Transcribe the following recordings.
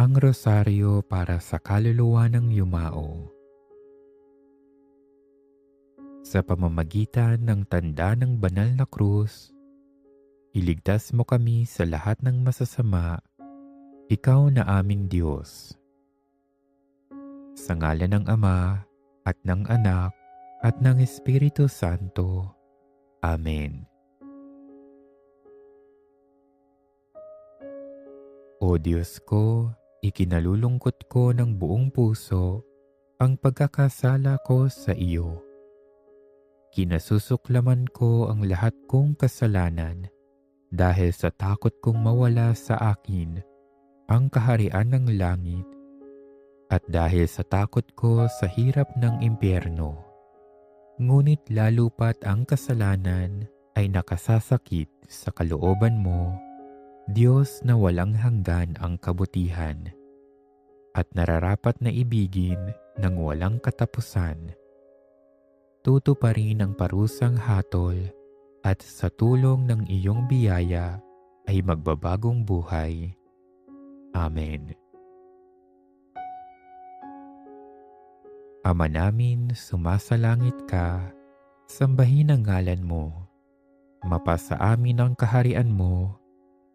Ang Rosaryo para sa kaluluwa ng yumao. Sa pamamagitan ng tanda ng banal na krus, iligtas mo kami sa lahat ng masasama, ikaw na aming Diyos. Sa ngalan ng Ama, at ng Anak, at ng Espiritu Santo. Amen. O Diyos ko, ikinalulungkot ko ng buong puso ang pagkakasala ko sa iyo. Kinasusuklaman ko ang lahat kong kasalanan dahil sa takot kong mawala sa akin ang kaharian ng langit at dahil sa takot ko sa hirap ng impyerno. Ngunit lalo pat ang kasalanan ay nakasasakit sa kalooban mo, Diyos na walang hanggan ang kabutihan at nararapat na ibigin ng walang katapusan. Tutuparin ang parusang hatol at sa tulong ng iyong biyaya ay magbabagong buhay. Amen. Ama namin, sumasalangit ka, sambahin ang ngalan mo. Mapasa amin ang kaharian mo,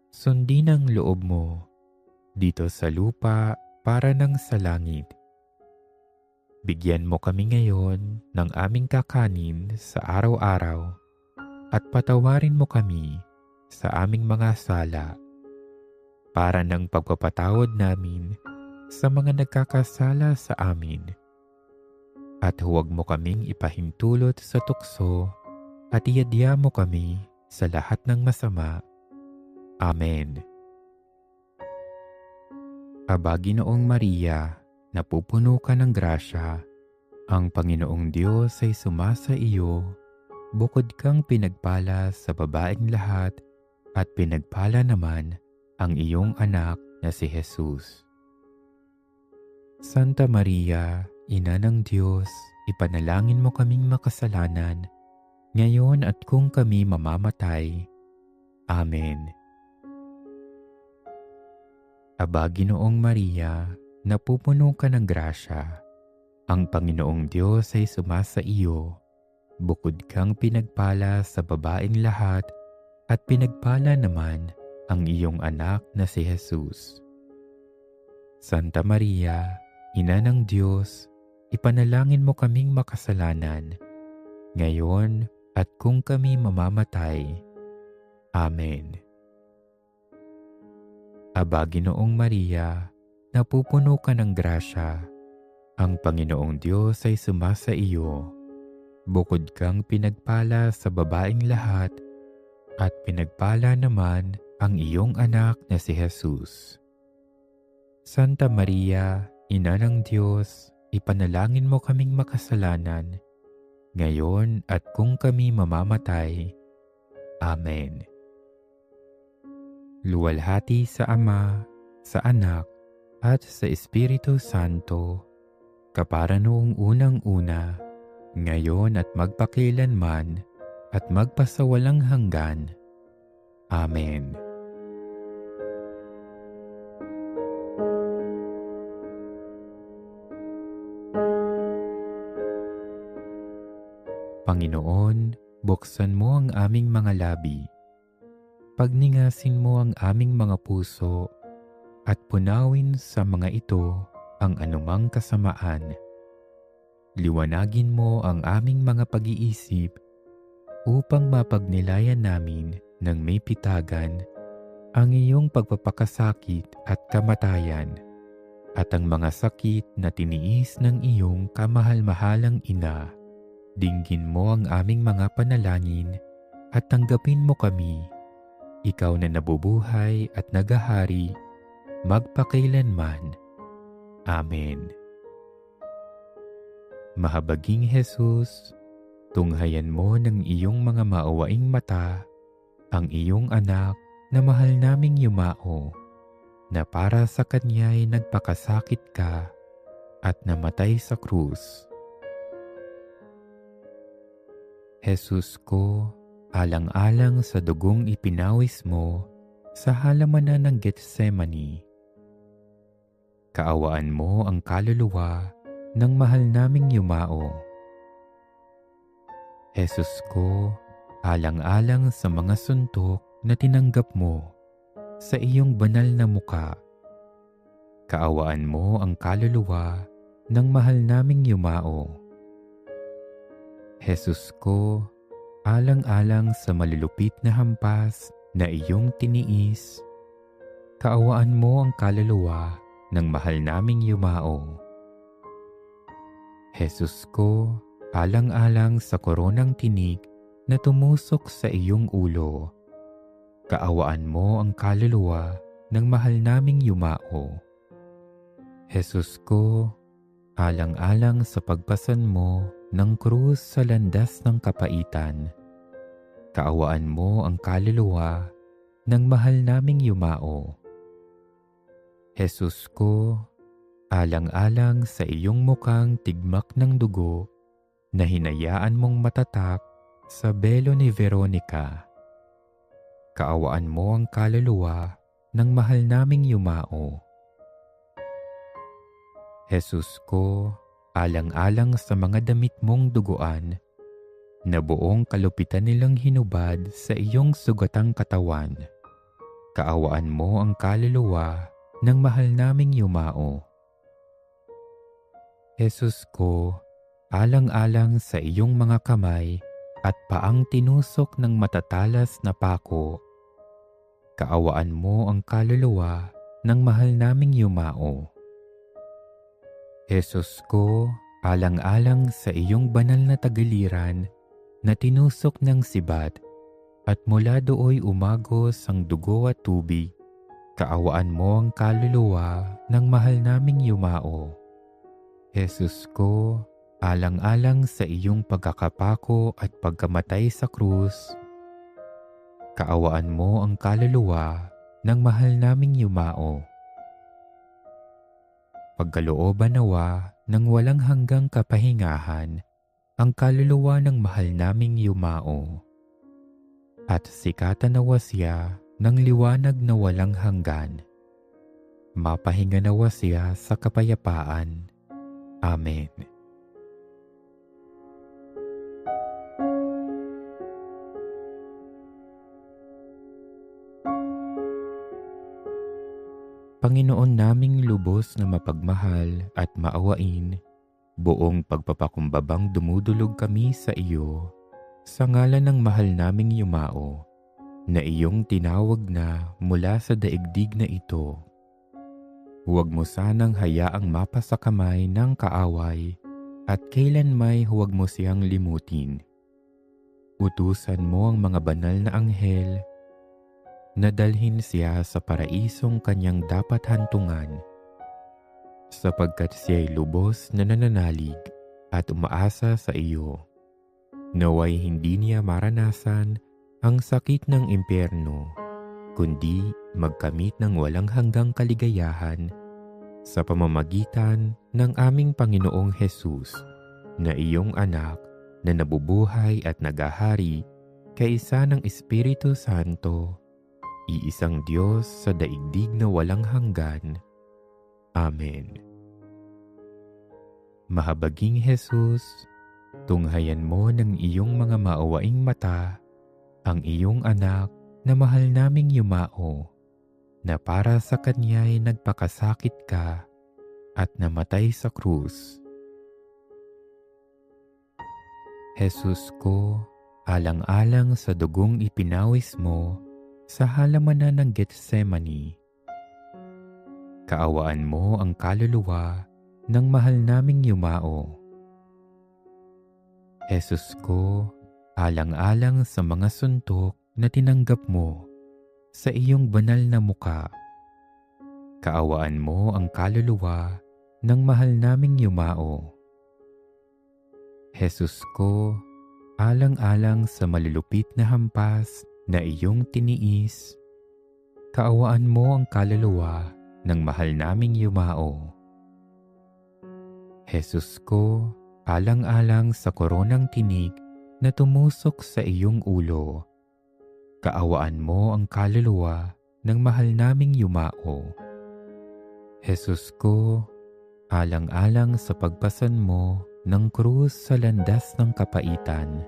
sundin ang loob mo, dito sa lupa para ng sa langit. Bigyan mo kami ngayon ng aming kakanin sa araw-araw at patawarin mo kami sa aming mga sala para ng pagpapatawad namin sa mga nagkakasala sa amin. At huwag mo kaming ipahintulot sa tukso at iadya mo kami sa lahat ng masama. Amen. Aba, Ginoong Maria, napupuno ka ng grasya, ang Panginoong Diyos ay sumasa iyo, bukod kang pinagpala sa babaeng lahat at pinagpala naman ang iyong anak na si Jesus. Santa Maria, Ina ng Diyos, ipanalangin mo kaming makasalanan, ngayon at kung kami mamamatay. Amen. Aba, Ginoong Maria, napupuno ka ng grasya, ang Panginoong Diyos ay sumasa iyo, bukod kang pinagpala sa babaeng lahat at pinagpala naman ang iyong anak na si Jesus. Santa Maria, Ina ng Diyos, ipanalangin mo kaming makasalanan, ngayon at kung kami mamamatay. Amen. Aba, Ginoong Maria, napupuno ka ng grasya, ang Panginoong Diyos ay sumasa iyo, bukod kang pinagpala sa babaeng lahat at pinagpala naman ang iyong anak na si Jesus. Santa Maria, Ina ng Diyos, ipanalangin mo kaming makasalanan, ngayon at kung kami mamamatay. Amen. Luwalhati sa Ama, sa Anak, at sa Espiritu Santo, kapara noong unang-una, ngayon at magpakilanman, at magpasawalang hanggan. Amen. Panginoon, buksan mo ang aming mga labi. Pagningasin mo ang aming mga puso at punawin sa mga ito ang anumang kasamaan. Liwanagin mo ang aming mga pag-iisip upang mapagnilayan namin ng may pitagan ang iyong pagpapakasakit at kamatayan at ang mga sakit na tiniis ng iyong kamahal-mahalang ina. Dinggin mo ang aming mga panalangin at tanggapin mo kami, ikaw na nabubuhay at nagahari, magpakailanman. Amen. Mahabaging Jesus, tunghayan mo ng iyong mga maawaing mata ang iyong anak na mahal naming yumao, na para sa kanya'y nagpakasakit ka at namatay sa krus. Jesus ko, alang-alang sa dugong ipinawis mo sa halamanan ng Getsemani, Kaawaan mo ang kaluluwa ng mahal naming yumao. Jesus ko, alang-alang sa mga suntok na tinanggap mo sa iyong banal na muka. Kaawaan mo ang kaluluwa ng mahal naming yumao. Jesus ko, alang-alang sa malulupit na hampas na iyong tiniis, kaawaan mo ang kaluluwa ng mahal naming yumao. Jesus ko, alang-alang sa koronang tinik na tumusok sa iyong ulo, kaawaan mo ang kaluluwa ng mahal naming yumao. Jesus ko, alang-alang sa pagpasan mo ng krus sa landas ng kapaitan, kaawaan mo ang kaluluwa ng mahal naming yumao. Jesus ko, alang-alang sa iyong mukhang tigmak ng dugo na hinayaan mong matatak sa belo ni Veronica, kaawaan mo ang kaluluwa ng mahal naming yumao. Jesus ko, alang-alang sa mga damit mong duguan na buong kalupitan nilang hinubad sa iyong sugatang katawan, kaawaan mo ang kaluluwa ng mahal naming yumao. Jesus ko, alang-alang sa iyong mga kamay at paang tinusok ng matatalas na pako, kaawaan mo ang kaluluwa ng mahal naming yumao. Jesus ko, alang-alang sa iyong banal na tagiliran na tinusok ng sibat at mula dooy umagos ang dugo at tubig, kaawaan mo ang kaluluwa ng mahal naming yumao. Jesus ko, alang-alang sa iyong pagkakapako at pagkamatay sa krus, kaawaan mo ang kaluluwa ng mahal naming yumao. Pagkalooban nawa ng walang hanggang kapahingahan ang kaluluwa ng mahal naming yumao, at sikatan nawa siya ng liwanag na walang hanggan. Mapahinga nawa siya sa kapayapaan. Amen. Panginoon naming lubos na mapagmahal at maawain, buong pagpapakumbabang dumudulog kami sa iyo, sa ngalan ng mahal naming yumao, na iyong tinawag na mula sa daigdig na ito. Huwag mo sanang hayaang mapasakamay ng kaaway, at kailanmay huwag mo siyang limutin. Utusan mo ang mga banal na anghel na dalhin siya sa paraisong kanyang dapat hantungan, sapagkat siya'y lubos na nananalig at umaasa sa iyo. Naway hindi niya maranasan ang sakit ng impyerno, kundi magkamit ng walang hanggang kaligayahan sa pamamagitan ng aming Panginoong Hesus, na iyong anak na nabubuhay at nagahari kaisa ng Espiritu Santo, iisang Diyos sa daigdig na walang hanggan. Amen. Mahabaging Jesus, tunghayan mo ng iyong mga maawaing mata ang iyong anak na mahal naming yumao, na para sa kanya'y nagpakasakit ka at namatay sa krus. Jesus ko, alang-alang sa dugong ipinawis mo sa halamanan ng Getsemani, kaawaan mo ang kaluluwa ng mahal naming yumao. Jesus ko, alang-alang sa mga suntok na tinanggap mo sa iyong banal na muka, kaawaan mo ang kaluluwa ng mahal naming yumao. Jesus ko, alang-alang sa malulupit na hampas na iyong tiniis, kaawaan mo ang kaluluwa ng mahal naming yumao. Jesus ko, alang-alang sa koronang tinik na tumusok sa iyong ulo, kaawaan mo ang kaluluwa ng mahal naming yumao. Jesus ko, alang-alang sa pagpasan mo ng krus sa landas ng kapaitan,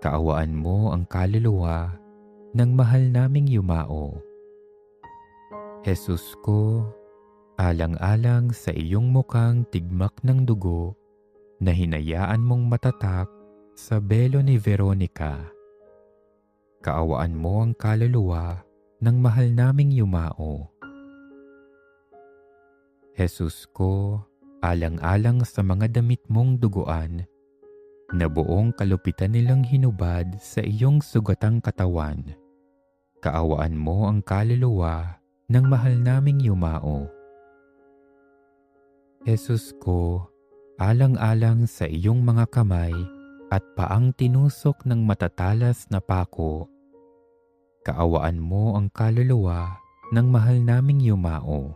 kaawaan mo ang kaluluwa ng mahal naming yumao. Jesus ko, alang-alang sa iyong mukhang tigmak ng dugo na hinayaan mong matatak sa belo ni Veronica, kaawaan mo ang kaluluwa ng mahal naming yumao. Jesus ko, alang-alang sa mga damit mong duguan na buong kalupitan nilang hinubad sa iyong sugatang katawan, kaawaan mo ang kaluluwa ng mahal naming yumao. Jesus ko, alang-alang sa iyong mga kamay at paang tinusok ng matatalas na pako, kaawaan mo ang kaluluwa ng mahal naming yumao.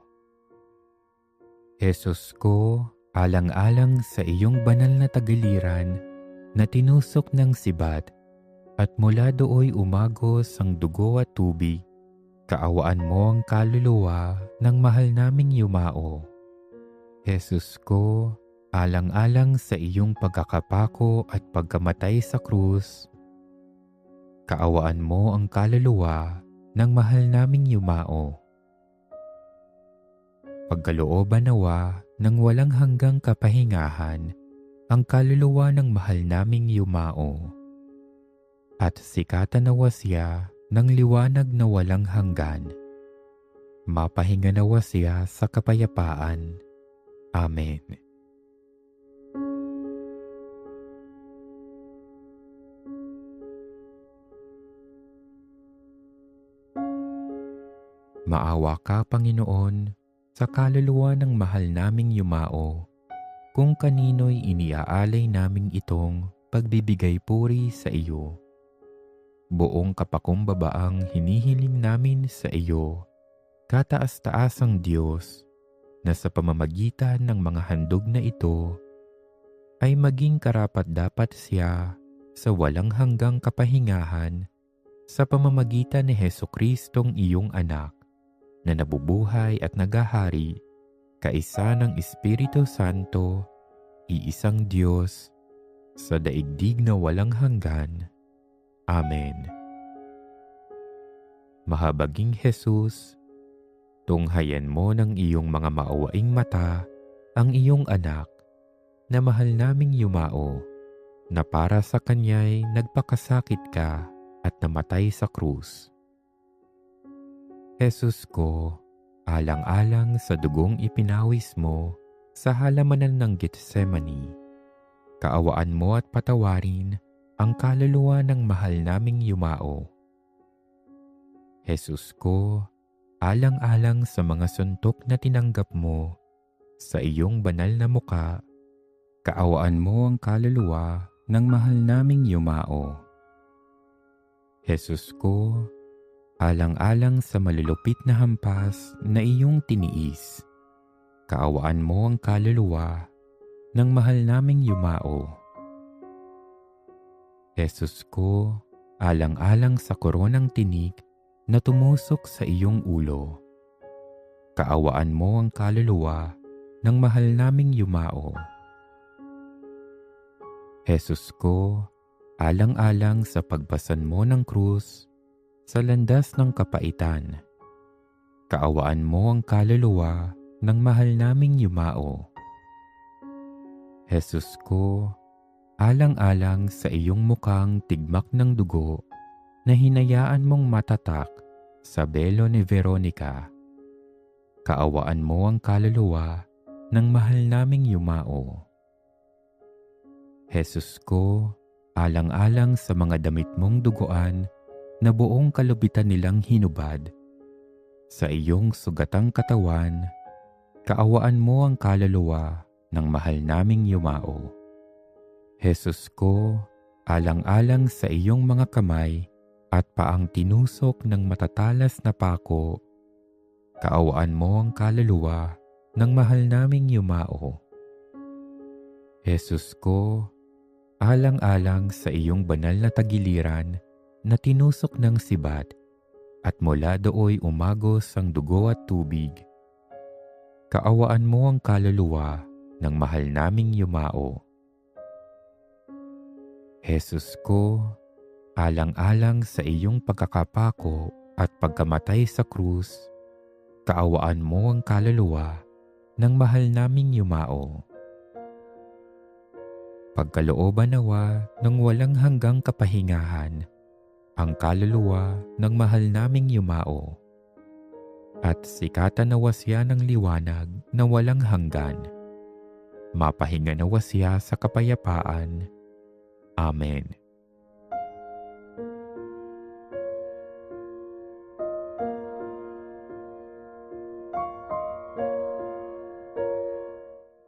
Jesus ko, alang-alang sa iyong banal na tagiliran na tinusok ng sibat at mula dooy umagos ang dugo at tubig, kaawaan mo ang kaluluwa ng mahal naming yumao. Jesus ko, alang-alang sa iyong pagkakapako at pagkamatay sa krus, kaawaan mo ang kaluluwa ng mahal naming yumao. Pagkalooban nawa ng walang hanggang kapahingahan ang kaluluwa ng mahal naming yumao, at sikatan nawa siya ng liwanag na walang hanggan. Mapahinga nawa siya sa kapayapaan. Amen. Maawa ka, Panginoon, sa kaluluwa ng mahal naming yumao, kung kanino'y iniaalay naming itong pagbibigay puri sa iyo. Buong kapakumbabaang hinihiling namin sa iyo, kataas-taasang Diyos, na sa pamamagitan ng mga handog na ito, ay maging karapat-dapat siya sa walang hanggang kapahingahan sa pamamagitan ni Jesucristong iyong anak, na nabubuhay at nagahari, kaisa ng Espiritu Santo, iisang Diyos, sa daigdig na walang hanggan. Amen. Mahabaging Jesus, tunghayan mo ng iyong mga maawaing mata ang iyong anak na mahal naming yumao, na para sa kanya'y nagpakasakit ka at namatay sa krus. Jesus ko, alang-alang sa dugong ipinawis mo sa halamanan ng Getsemani, kaawaan mo at patawarin ang kaluluwa ng mahal naming yumao. Jesus ko, alang-alang sa mga suntok na tinanggap mo sa iyong banal na muka, kaawaan mo ang kaluluwa ng mahal naming yumao. Jesus ko, alang-alang sa malulupit na hampas na iyong tiniis, kaawaan mo ang kaluluwa ng mahal naming yumao. Jesus ko, alang-alang sa koronang tinik na tumusok sa iyong ulo, kaawaan mo ang kaluluwa ng mahal naming yumao. Jesus ko, alang-alang sa pagbasan mo ng krus sa landas ng kapaitan, kaawaan mo ang kaluluwa ng mahal naming yumao. Jesus ko, alang-alang sa iyong mukhang tigmak ng dugo na hinayaan mong matatak sa belo ni Veronica, kaawaan mo ang kaluluwa ng mahal naming yumao. Jesus ko, alang-alang sa mga damit mong duguan na buong kalubitan nilang hinubad sa iyong sugatang katawan, kaawaan mo ang kaluluwa ng mahal naming yumao. Jesus ko, alang-alang sa iyong mga kamay at paang tinusok ng matatalas na pako, kaawaan mo ang kaluluwa ng mahal naming yumao. Jesus ko, alang-alang sa iyong banal na tagiliran na tinusok ng sibat at mula dooy umagos ang dugo at tubig, kaawaan mo ang kaluluwa ng mahal naming yumao. Jesus ko, alang-alang sa iyong pagkakapako at pagkamatay sa krus, kaawaan mo ang kaluluwa ng mahal naming yumao. Pagkalooban nawa ng walang hanggang kapahingahan ang kaluluwa ng mahal naming yumao, at sikatan nawa siya ng liwanag na walang hanggan. Mapahinga nawa siya sa kapayapaan. Amen.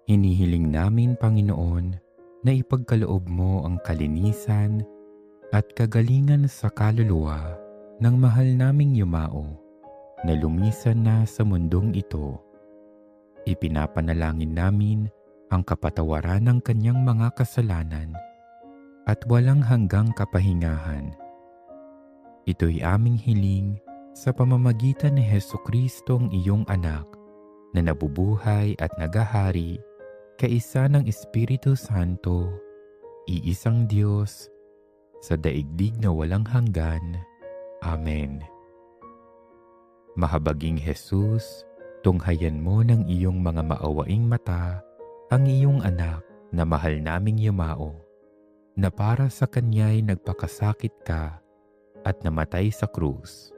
Hinihiling namin, Panginoon, na ipagkaloob mo ang kalinisan at kagalingan sa kaluluwa ng mahal naming yumao na lumisan na sa mundong ito. Ipinapanalangin namin ang kapatawaran ng kanyang mga kasalanan at walang hanggang kapahingahan. Ito'y aming hiling sa pamamagitan ni Jesucristong iyong anak na nabubuhay at nagahari kaisa ng Espiritu Santo, iisang Diyos, sa daigdig na walang hanggan. Amen. Mahabaging Jesus, tunghayan mo ng iyong mga maawaing mata ang iyong anak na mahal naming yumao, na para sa kanya'y nagpakasakit ka at namatay sa krus.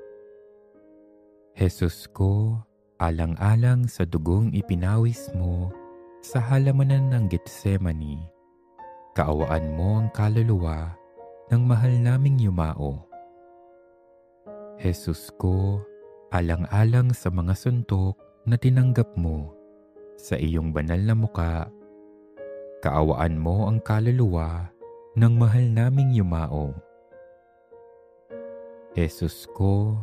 Jesus ko, alang-alang sa dugong ipinawis mo sa halamanan ng Getsemani, kaawaan mo ang kaluluwa ng mahal naming yumao. Jesus ko, alang-alang sa mga suntok na tinanggap mo sa iyong banal na muka, kaawaan mo ang kaluluwa ng mahal naming yumao. Jesus ko,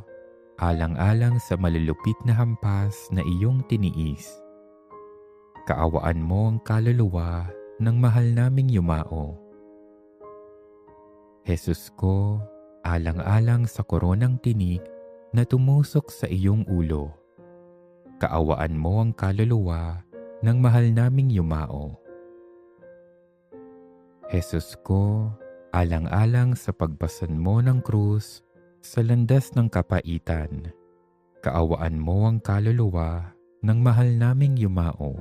alang-alang sa malulupit na hampas na iyong tiniis, kaawaan mo ang kaluluwa ng mahal naming yumao. Jesus ko, alang-alang sa koronang tinik na tumusok sa iyong ulo, kaawaan mo ang kaluluwa ng mahal naming yumao. Jesus ko, alang-alang sa pagpasan mo ng krus sa landas ng kapaitan, kaawaan mo ang kaluluwa ng mahal naming yumao.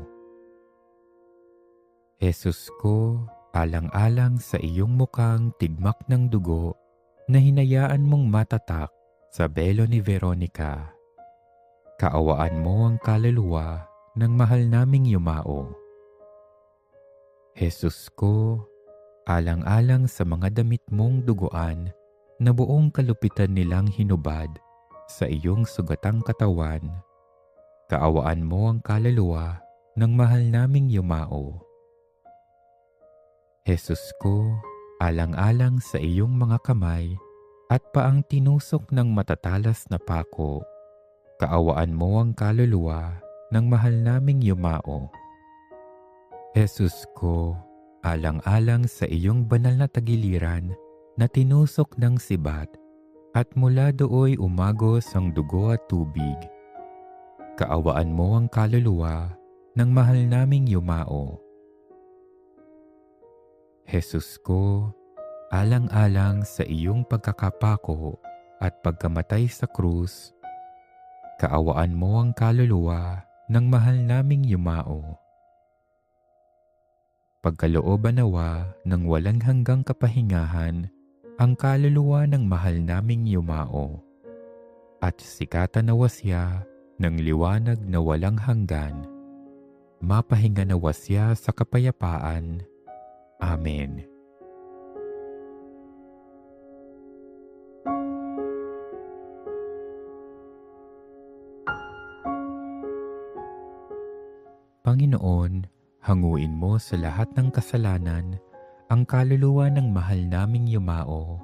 Jesus ko, alang-alang sa iyong mukhang tigmak ng dugo na hinayaan mong matatak sa belo ni Veronica, kaawaan mo ang kaluluwa ng mahal naming yumao. Jesus ko, alang-alang sa mga damit mong duguan na buong kalupitan nilang hinubad sa iyong sugatang katawan, kaawaan mo ang kaluluwa ng mahal naming yumao. Jesus ko, alang-alang sa iyong mga kamay at paang tinusok ng matatalas na pako, kaawaan mo ang kaluluwa ng mahal naming yumao. Jesus ko, alang-alang sa iyong banal na tagiliran na tinusok ng sibat at mula dooy umagos ang dugo at tubig, kaawaan mo ang kaluluwa ng mahal naming yumao. Jesus ko, alang-alang sa iyong pagkakapako at pagkamatay sa krus, kaawaan mo ang kaluluwa ng mahal naming yumao. Pagkalooban nawa ng walang hanggang kapahingahan ang kaluluwa ng mahal naming yumao, at sikatan nawa siya ng liwanag na walang hanggan. Mapahinga nawa siya sa kapayapaan. Amen. Panginoon, hanguin mo sa lahat ng kasalanan ang kaluluwa ng mahal naming yumao,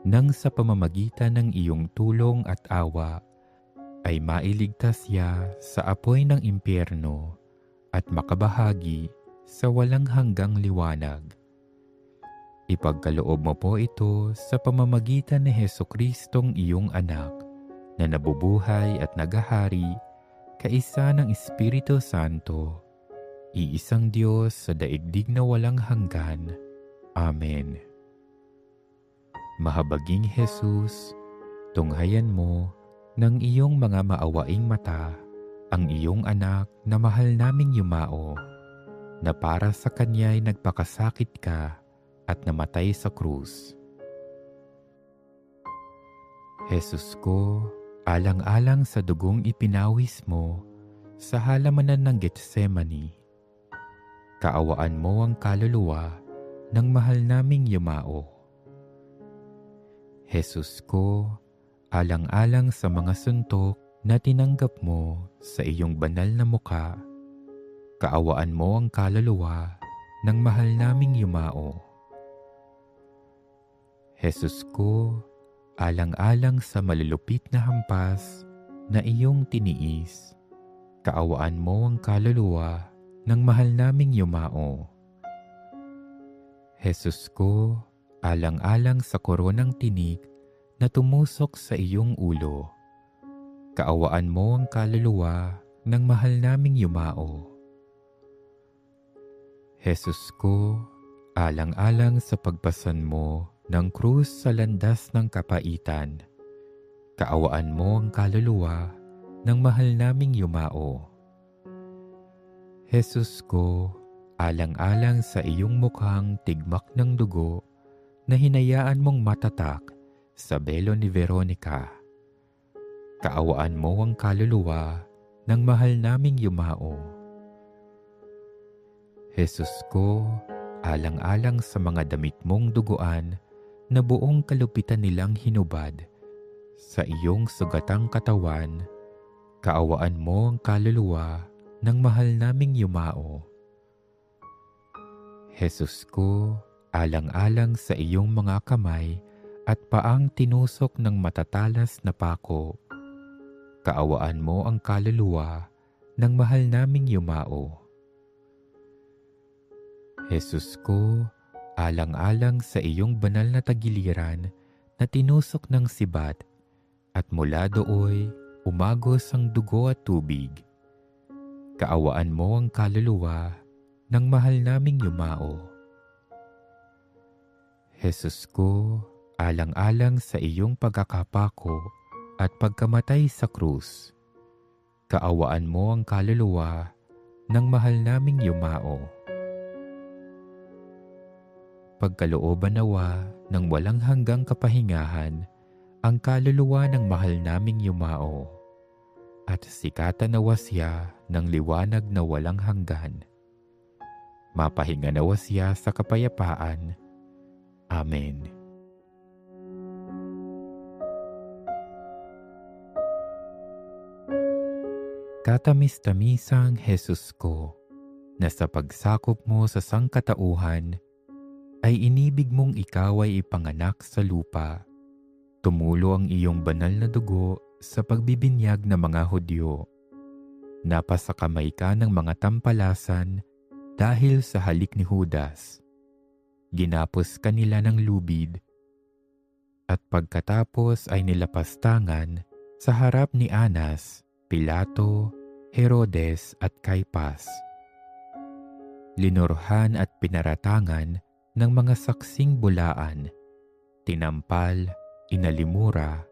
nang sa pamamagitan ng iyong tulong at awa ay mailigtas siya sa apoy ng impyerno at makabahagi sa walang hanggang liwanag. Ipagkaloob mo po ito sa pamamagitan ni Jesucristong iyong anak na nabubuhay at nagahari kaisa ng Espiritu Santo, iisang Diyos sa daigdig na walang hanggan. Amen. Mahabaging Jesus, tunghayan mo ng iyong mga maawaing mata ang iyong anak na mahal naming yumao, na para sa kanya'y nagpakasakit ka at namatay sa krus. Jesus ko, alang-alang sa dugong ipinawis mo sa halamanan ng Getsemani, kaawaan mo ang kaluluwa ng mahal naming yumao. Jesus ko, alang-alang sa mga suntok na tinanggap mo sa iyong banal na mukha, kaawaan mo ang kaluluwa ng mahal naming yumao. Jesus ko, alang-alang sa malulupit na hampas na iyong tiniis, kaawaan mo ang kaluluwa ng mahal naming yumao. Jesus ko, alang-alang sa koronang tinik na tumusok sa iyong ulo, kaawaan mo ang kaluluwa ng mahal naming yumao. Jesus ko, alang-alang sa pagpasan mo ng krus sa landas ng kapaitan, kaawaan mo ang kaluluwa ng mahal naming yumao. Jesus ko, alang-alang sa iyong mukhang tigmak ng dugo na hinayaan mong matatak sa belo ni Veronica, kaawaan mo ang kaluluwa ng mahal naming yumao. Jesus ko, alang-alang sa mga damit mong duguan na buong kalupitan nilang hinubad sa iyong sugatang katawan, kaawaan mo ang kaluluwa ng mahal naming yumao. Jesus ko, alang-alang sa iyong mga kamay at paang tinusok ng matatalas na pako, kaawaan mo ang kaluluwa ng mahal naming yumao. Jesus ko, alang-alang sa iyong banal na tagiliran na tinusok ng sibat at mula dooy umagos ang dugo at tubig, kaawaan mo ang kaluluwa ng mahal naming yumao. Jesus ko, alang-alang sa iyong pagkakapako at pagkamatay sa krus, kaawaan mo ang kaluluwa ng mahal naming yumao. Pagkalooban nawa ng walang hanggang kapahingahan ang kaluluwa ng mahal naming yumao, at sikatan nawa siya ng liwanag na walang hanggan. Mapahinga nawa siya sa kapayapaan. Amen. Katamis-tamisang Jesus ko, na sa pagsakop mo sa sangkatauhan, ay inibig mong ikaw ay ipanganak sa lupa. Tumulo ang iyong banal na dugo sa pagbibinyag ng mga Hudyo. Napasakamay ka ng mga tampalasan dahil sa halik ni Judas. Ginapos ka nila ng lubid, at pagkatapos ay nilapastangan sa harap ni Anas, Pilato, Herodes at Caipas. Linurhan at pinaratangan ng mga saksing bulaan, tinampal, inalimura,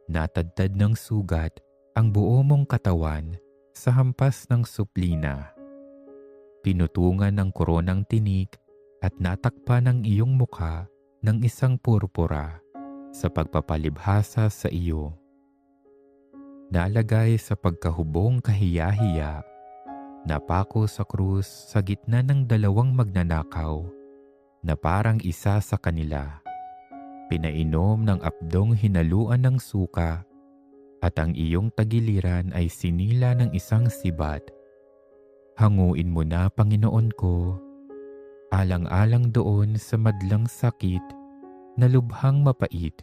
natadtad ng sugat ang buo mong katawan sa hampas ng suplina. Pinutungan ng koronang tinik at natakpan ang iyong mukha ng isang purpura sa pagpapalibhasa sa iyo. Nalagay sa pagkahubong kahiya-hiya, napako sa krus sa gitna ng dalawang magnanakaw na parang isa sa kanila. Pinainom ng apdong hinaluan ng suka, at ang iyong tagiliran ay sinila ng isang sibat. Hanguin mo na, Panginoon ko, alang-alang doon sa madlang sakit na lubhang mapait,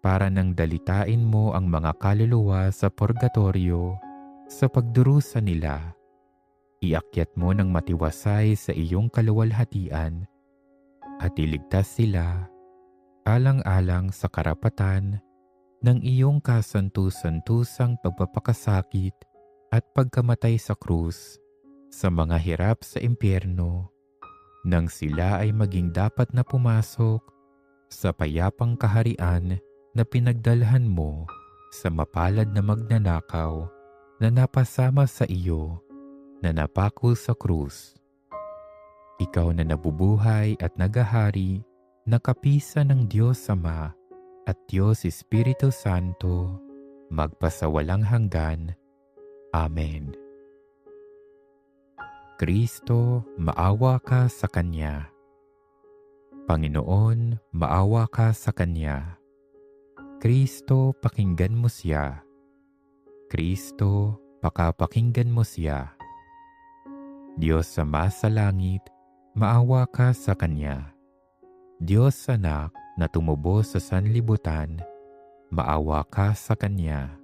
para nang dalitain mo ang mga kaluluwa sa purgatorio sa pagdurusa nila. Iakyat mo ng matiwasay sa iyong kaluwalhatian at iligtas sila alang-alang sa karapatan ng iyong kasantu-santusang pagpapakasakit at pagkamatay sa krus sa mga hirap sa impyerno nang sila ay maging dapat na pumasok sa payapang kaharian na pinagdalhan mo sa mapalad na magnanakaw na napasama sa iyo na napako sa krus. Ikaw na nabubuhay at nagahari na kapisan ng Diyos Ama at Diyos Espiritu Santo, magpasawalang hanggan. Amen. Kristo, maawa ka sa Kanya. Panginoon, maawa ka sa Kanya. Kristo, pakinggan mo siya. Kristo, pakapakinggan mo siya. Diyos Ama sa langit, maawa ka sa Kanya. Diyos Anak na tumubos sa sanlibutan, maawa ka sa Kanya.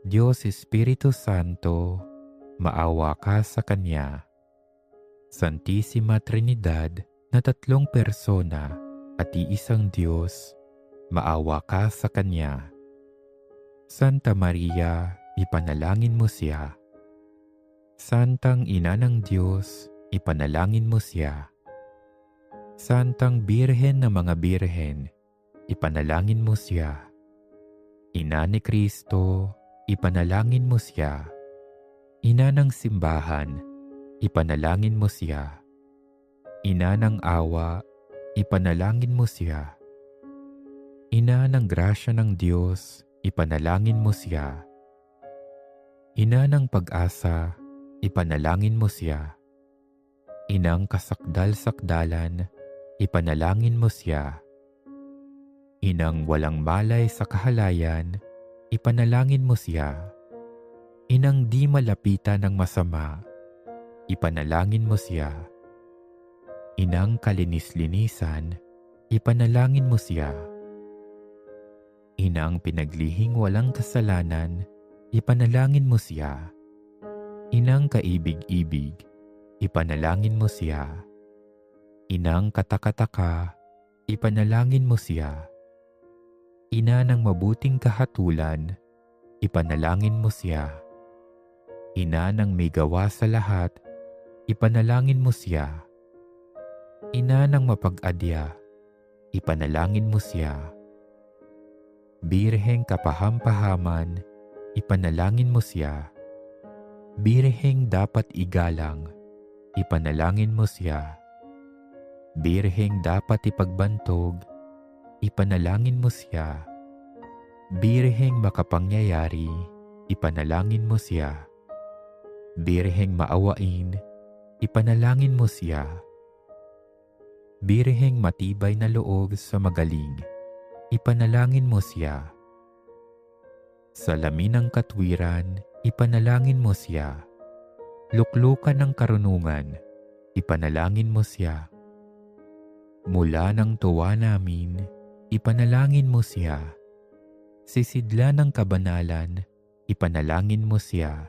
Diyos Espiritu Santo, maawa ka sa Kanya. Santissima Trinidad na tatlong persona at iisang Diyos, maawa ka sa Kanya. Santa Maria, ipanalangin mo siya. Santang Ina ng Diyos, ipanalangin mo siya. Santang Birhen ng mga Birhen, ipanalangin mo siya. Ina ni Kristo, ipanalangin mo siya. Ina ng simbahan, ipanalangin mo siya. Ina ng awa, ipanalangin mo siya. Ina ng grasya ng Diyos, ipanalangin mo siya. Ina ng pag-asa, ipanalangin mo siya. Inang kasakdal-sakdalan, ipanalangin mo siya. Inang walang malay sa kahalayan, ipanalangin mo siya. Inang di malapitan ng masama, ipanalangin mo siya. Inang kalinis-linisan, ipanalangin mo siya. Inang pinaglihing walang kasalanan, ipanalangin mo siya. Inang kaibig-ibig, ipanalangin mo siya. Inang katakataka, ipanalangin mo siya. Ina ng mabuting kahatulan, ipanalangin mo siya. Ina ng may gawa sa lahat, ipanalangin mo siya. Ina ng mapag-adya, ipanalangin mo siya. Birheng kapahampahaman, ipanalangin mo siya. Birheng dapat igalang, ipanalangin mo siya. Birheng dapat ipagbantog, ipanalangin mo siya. Birheng makapangyayari, ipanalangin mo siya. Birheng maawain, ipanalangin mo siya. Birheng matibay na loob sa magaling, ipanalangin mo siya. Sa lamin ng katwiran, ipanalangin mo siya. Luklukan ng karunungan, ipanalangin mo siya. Mula ng tuwa namin, ipanalangin mo siya. Sisidla ng kabanalan, ipanalangin mo siya.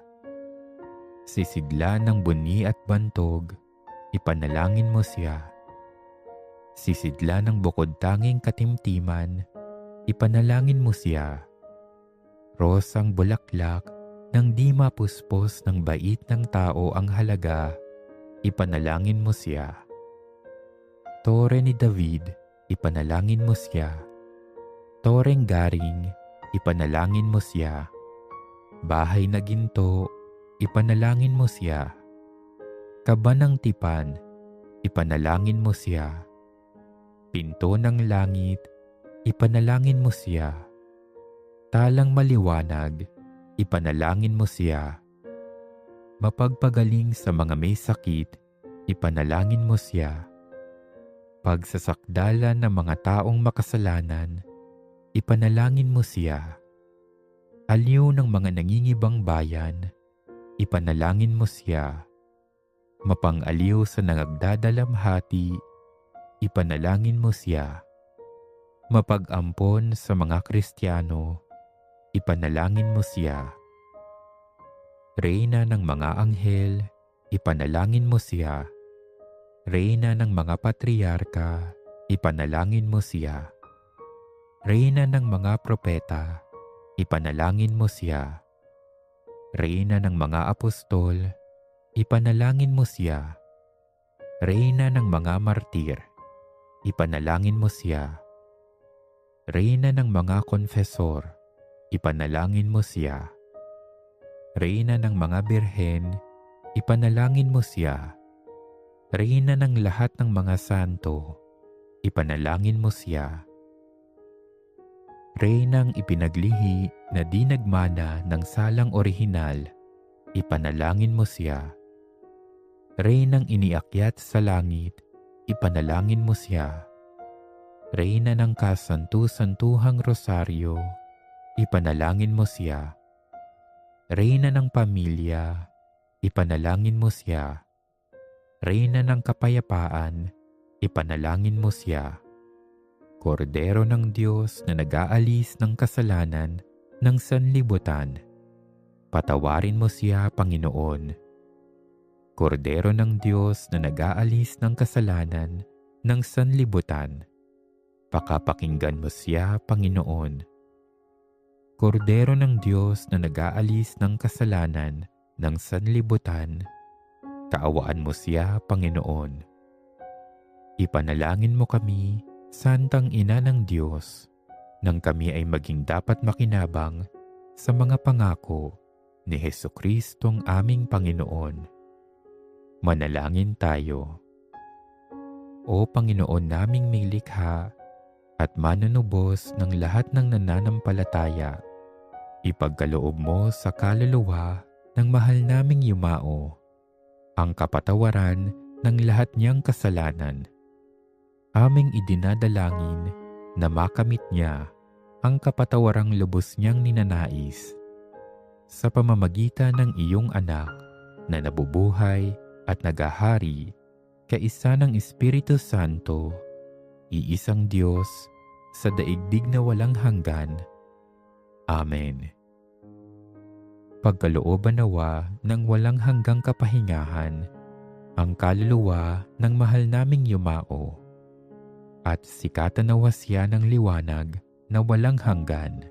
Sisidla ng buni at bantog, ipanalangin mo siya. Sisidla ng bukod tanging katimtiman, ipanalangin mo siya. Rosang bulaklak nang di mapuspos ng bait ng tao ang halaga, ipanalangin mo siya. Tore ni David, ipanalangin mo siya. Toreng garing, ipanalangin mo siya. Bahay na ginto, ipanalangin mo siya. Kaba ng tipan, ipanalangin mo siya. Pinto ng langit, ipanalangin mo siya. Talang maliwanag, ipanalangin mo siya. Mapagpagaling sa mga may sakit, ipanalangin mo siya. Pagsasakdalan ng mga taong makasalanan, ipanalangin mo siya. Aliw ng mga nangingibang bayan, ipanalangin mo siya. Mapang-aliw sa nagdadalamhati, ipanalangin mo siya. Mapag-ampon sa mga Kristiyano, ipanalangin mo siya. Reyna ng mga anghel, ipanalangin mo siya. Reyna ng mga patriarka, ipanalangin mo siya. Reyna ng mga propeta, ipanalangin mo siya. Reyna ng mga apostol, ipanalangin mo siya. Reyna ng mga martir, ipanalangin mo siya. Reyna ng mga konfesor, ipanalangin mo siya. Reyna ng mga birhen, ipanalangin mo siya. Reyna ng lahat ng mga santo, ipanalangin mo siya. Reynang ipinaglihi na di nagmana ng salang orihinal, ipanalangin mo siya. Reynang iniakyat sa langit, ipanalangin mo siya. Reyna ng kasantu-santuhang rosaryo, ipanalangin mo siya. Reyna ng pamilya, ipanalangin mo siya. Reyna ng kapayapaan, ipanalangin mo siya. Kordero ng Diyos na nag-aalis ng kasalanan ng sanlibutan, patawarin mo siya, Panginoon. Kordero ng Diyos na nag-aalis ng kasalanan ng sanlibutan, pakapakinggan mo siya, Panginoon. Kordero ng Diyos na nag-aalis ng kasalanan ng sanlibutan, kaawaan mo siya, Panginoon. Ipanalangin mo kami, Santang Ina ng Diyos, nang kami ay maging dapat makinabang sa mga pangako ni Jesucristong aming Panginoon. Manalangin tayo. O Panginoon naming may likha at manunubos ng lahat ng nananampalataya, ipagkaloob mo sa kaluluwa ng mahal naming yumao ang kapatawaran ng lahat niyang kasalanan. Aming idinadalangin na makamit niya ang kapatawarang lubos niyang ninanais sa pamamagitan ng iyong anak na nabubuhay at nagahari kaisa ng Espiritu Santo, iisang Diyos sa daigdig na walang hanggan. Amen. Pagkalooban nawa ng walang hanggang kapahingahan ang kaluluwa ng mahal naming yumao, at sikatan nawa siya ng liwanag na walang hanggan.